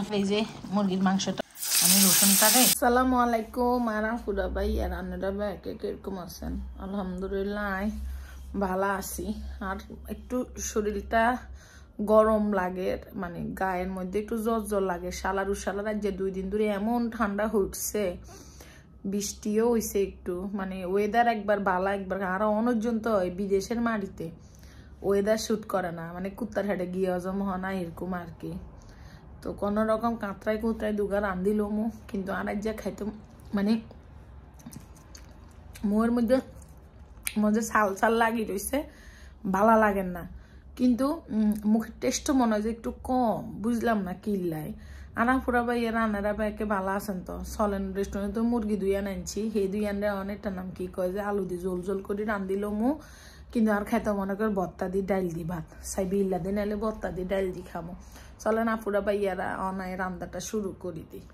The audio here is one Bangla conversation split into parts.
এই যে মুরগির মাংসটা আমি রসুনটারে আসসালামু আলাইকুম আরাফুরা ভাই আর আন্নারা ভাই কিরকম আছেন? আলহামদুলিল্লাহ ভালো আছি। আর একটু শরীরটা গরম লাগে, মানে গায়ের মধ্যে একটু জ্বর জ্বর লাগে। শালার যে 2 দিন ধরে এমন ঠান্ডা হচ্ছে, বৃষ্টিও হইছে একটু, মানে ওয়েদার একবার ভালো একবার আরো অনর্জন্ত হয়। বিদেশের মাটিতে ওয়েদার শুট করে না, মানে কুত্তার হাটে গিয়ে হজম হয় না এরকম আর কি। তো কোনো রকম কাঁতরায় কুতরায় দুগা রান্ধিল মু, কিন্তু আর এক যা খাইতে মানে মুয়ের মধ্যে মধ্যে ছাল লাগি রয়েছে, ভালো লাগেন না। কিন্তু মুখের টেস্টও মনে হয় যে একটু কম, বুঝলাম না কিল্লাই। আনাফুরা ভাই এরা আনারা ভাইকে ভালো আছেন তো? চলেন রেস্টুরেন্টে তো মুরগি দুইয়ান আনছি, সেই দুইয়ানরে অনেকটা নাম কি কয় যে আলু দিয়ে জোল জোল করে রান্ধিল মু, কিন্তু আর খাইতে মনে করে ভর্তা দিয়ে ডাইল দি ভাত সাইবি ইল্লা দিয়ে নাইলে ভর্তা দিয়ে ডাইল দি খাবো। চলেন আপুরা ভাইয়ারা অনায় রান্নাটা শুরু করে দিই।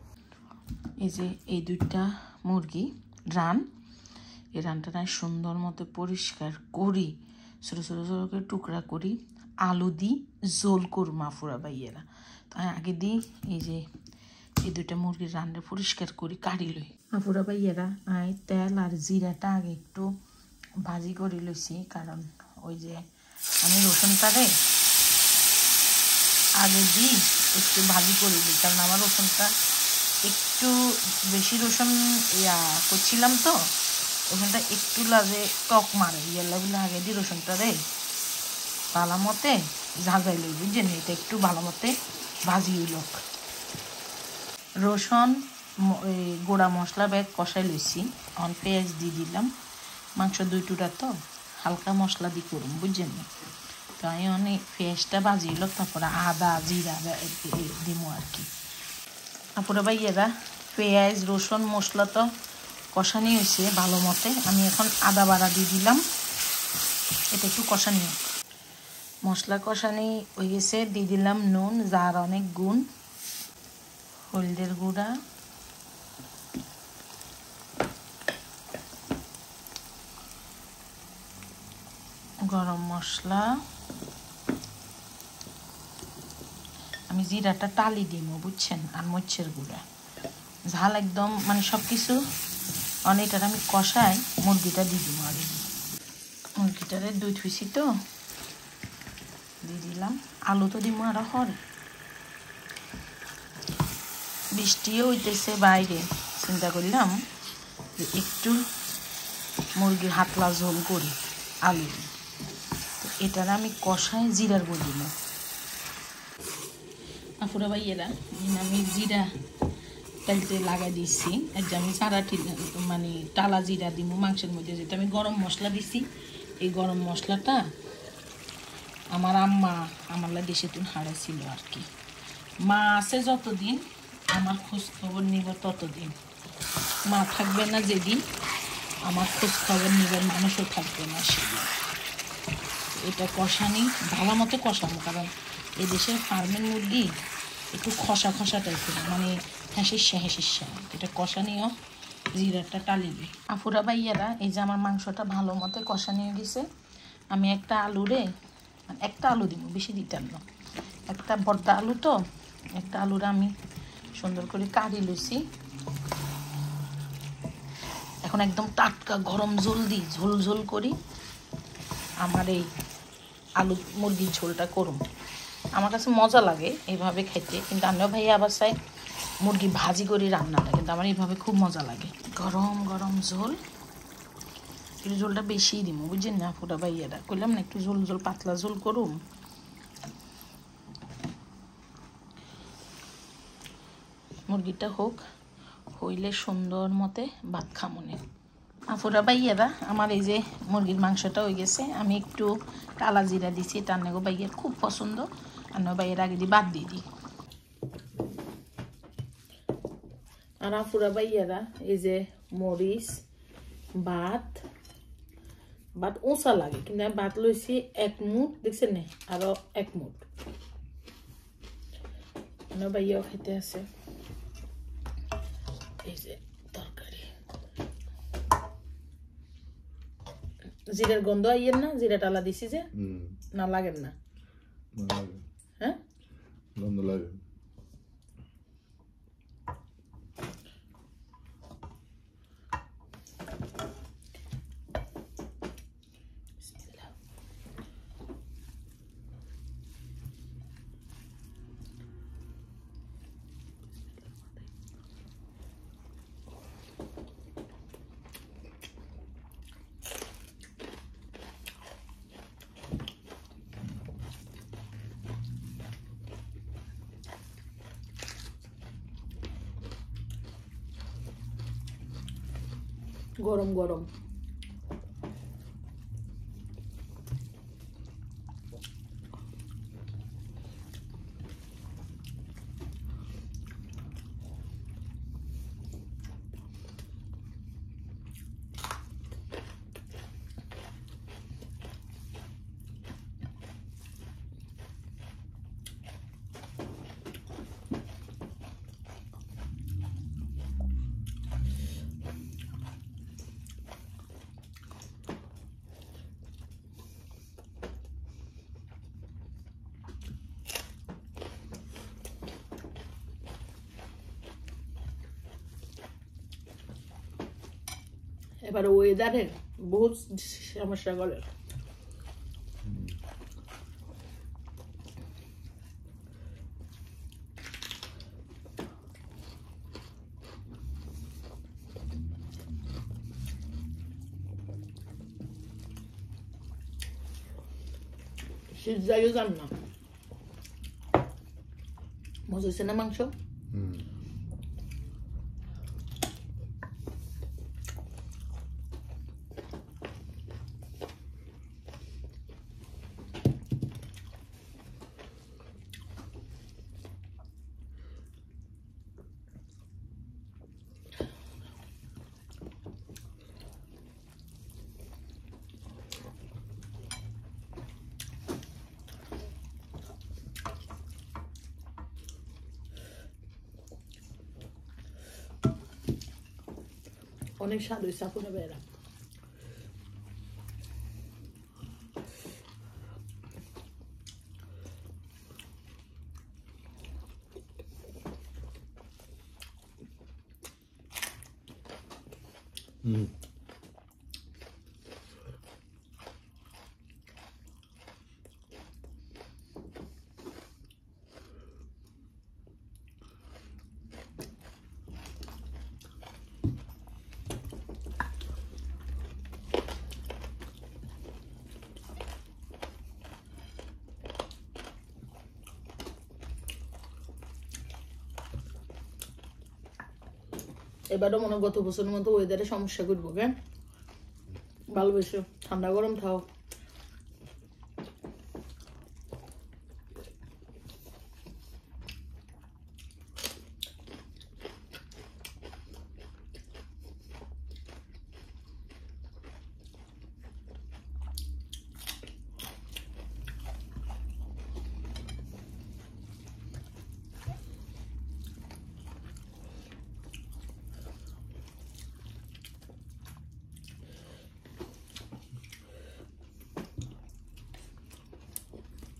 এই যে এই 2টা মুরগি এই রানটা সুন্দর মতো পরিষ্কার করি, ছোটো ছোটো ছোটো করে টুকরা করি, আলু দিই জোল করুম আপুরা ভাইয়ারা। তাই আগে দিই এই যে এই 2টা মুরগির রান্না পরিষ্কার করি কাড়ি লই আপুরা ভাইয়ারা। তেল আর জিরাটা আগে একটু ভাজি করে লইছি, কারণ ওই যে আমি রসুনটারে আগে দিই একটু ভাজি করে দিই, কারণ আমার রসুনটা একটু বেশি রসুন করছিলাম তো, রসুনটা একটু লাগে টক মারে, ইয়াগুলো আগে দিই রসুনটারে ভালো মতে ঝাঁঝাই লই, বুঝছেন? এটা একটু ভালো মতে ভাজি লোক। রসুন গোড়া মশলা ব্যাগ কষাই লইছি, অন পেঁয়াজ দিয়ে দিলাম। মাংস 2 টুকরা তো হালকা মশলা দিয়ে করুন, বুঝছেন? তো আমি অনেক পেঁয়াজটা ভাজিল, তারপরে আদা জিরা দিব আর কি। তারপরে ভাইয়েরা পেঁয়াজ রসুন মশলা তো কষানি হয়েছে ভালো মতে, আমি এখন আদা বাড়া দিয়ে দিলাম। এটা একটু কষানি হোক, মশলা কষানি হয়ে গেছে, দিয়ে দিলাম নুন, যার অনেক গুণ, হলদের গুঁড়া, গরম মশলা, আমি জিরাটা টালি দিব, বুঝছেন? আর মরিচের গুঁড়া, ঝাল একদম মানে সব কিছু অনেকটার আমি কষাই মুরগিটা দিয়ে দিব। আগে মুরগিটারে 2 থুইছি তো দিয়ে দিলাম, আলু তো দিব আরো হর। বৃষ্টিও হইতেছে বাইরে, চিন্তা করলাম যে একটু মুরগির হাতলা ঝোল করি আলু। তো এটার আমি কষাই জিরার গুঁড়ো দিব আপুরা ভাইয়েরা। আমি জিরা তেলতে লাগাই দিচ্ছি, আর যে আমি মানে টালা জিরা দিব মাংসের মধ্যে, যেটা আমি গরম মশলা দিছি। এই গরম মশলাটা আমার আম্মা আমার দেশে তুন হারাইছিল আর কি। মা আছে যতদিন আমার খোঁজ খবর নিব ততদিন, মা থাকবে না যেদিন আমার খোঁজ খবর নিবার মানুষও থাকবে না সেদিন। এটা কষানি ভালো মতো কষানো, কারণ এদেশের ফার্মের মুরগি একটু খসা খসা টাইপের, মানে হ্যাঁসিসা। এটা কষানিও জিরাটা টালিবে আফুরা ভাইয়ারা। এই যে আমার মাংসটা ভালো মতো কষানি হয়ে গেছে, আমি একটা আলু দিব, বেশি দিতাম না, একটা বড় আলু তো, একটা আলুর আমি সুন্দর করে কাড়ি লইছি। এখন একদম টাটকা গরম জল দিই, ঝোল ঝোল করি আমার এই আলু মুরগির ঝোলটা করুন। আমার কাছে মজা লাগে এইভাবে খাইতে, কিন্তু আমিও ভাইয়া আবার চাই মুরগি ভাজি করি রান্নাটা, কিন্তু আমার এইভাবে খুব মজা লাগে। গরম গরম ঝোল, একটু ঝোলটা বেশিই দিব, বুঝছেন না ফুটা ভাইয়ারা? কইলাম না একটু ঝোল ঝোল পাতলা ঝোল করুম। মুরগিটা হইলে সুন্দর মতে ভাত খামনে আফুরা ভাইয়ারা। আমার এই যে মুরগির মাংসটা হয়ে গেছে, আমি একটু টালা জিরা দিছি, টান্নাগো ভাইয়ের খুব পছন্দ, আর ভাইয়ের আগে দিয়ে বাদ দিয়ে দিই। আর আফুরা ভাইয়ারা এই যে মরিচ ভাত উঁচা লাগে, কিন্তু আমি ভাত লইছি 1 মুঠ, দেখছেন না? আরো 1 মুঠ ভাইয়াও খেতে আছে। এই যে তরকারি, জিরার গন্ধ আইয়ের না? জিরা টালা দিছি যে না লাগেন না? হ্যাঁ গন্ধ লাগে। গরম গরম। এবারে ওয়েদারে বহুত সমস্যা করে। শীত জায়গা যান না, মজা হয়েছে না মাংস? অনেক স্বাদ হয়েছে আপুরা বেড়া। এবারও মনে গত বছরের মতো ওয়েদারে সমস্যা করবো, কেন ভালোবেসো ঠান্ডা গরম থাও।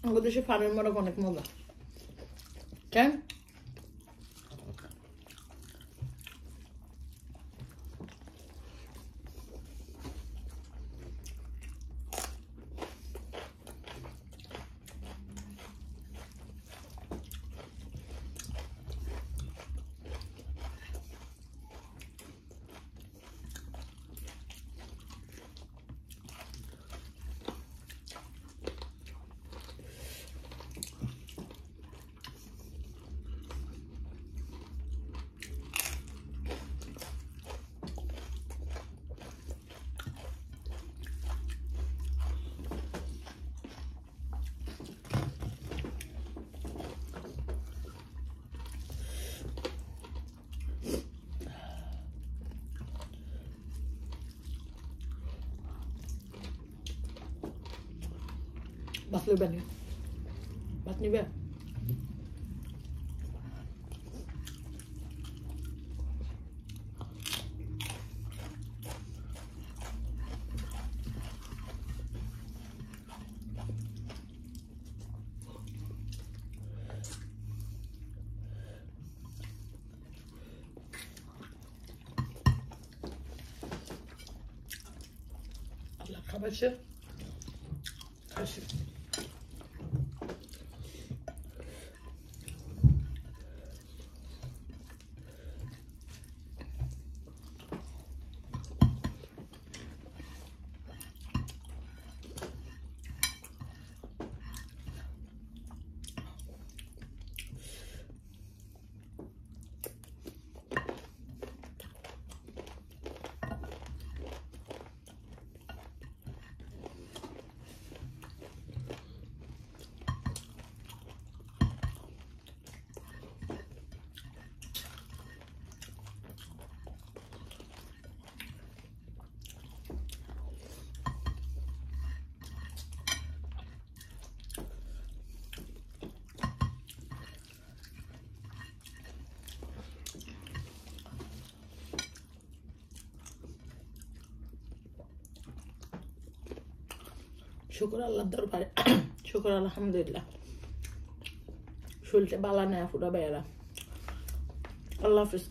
আমাদের দেশে ফার্মের মোরগ অনেক মজা, কেন ভাত লইবা নি? ভাত নিবে? আল্লাহ খাবাইছে, খাইছে। শুকর আল্লাহর দরবারে শুকর আলহামদুলিল্লাহ শরীরটা বালা নেয় ফুটা বেড়া আল্লাহ হাফিজ।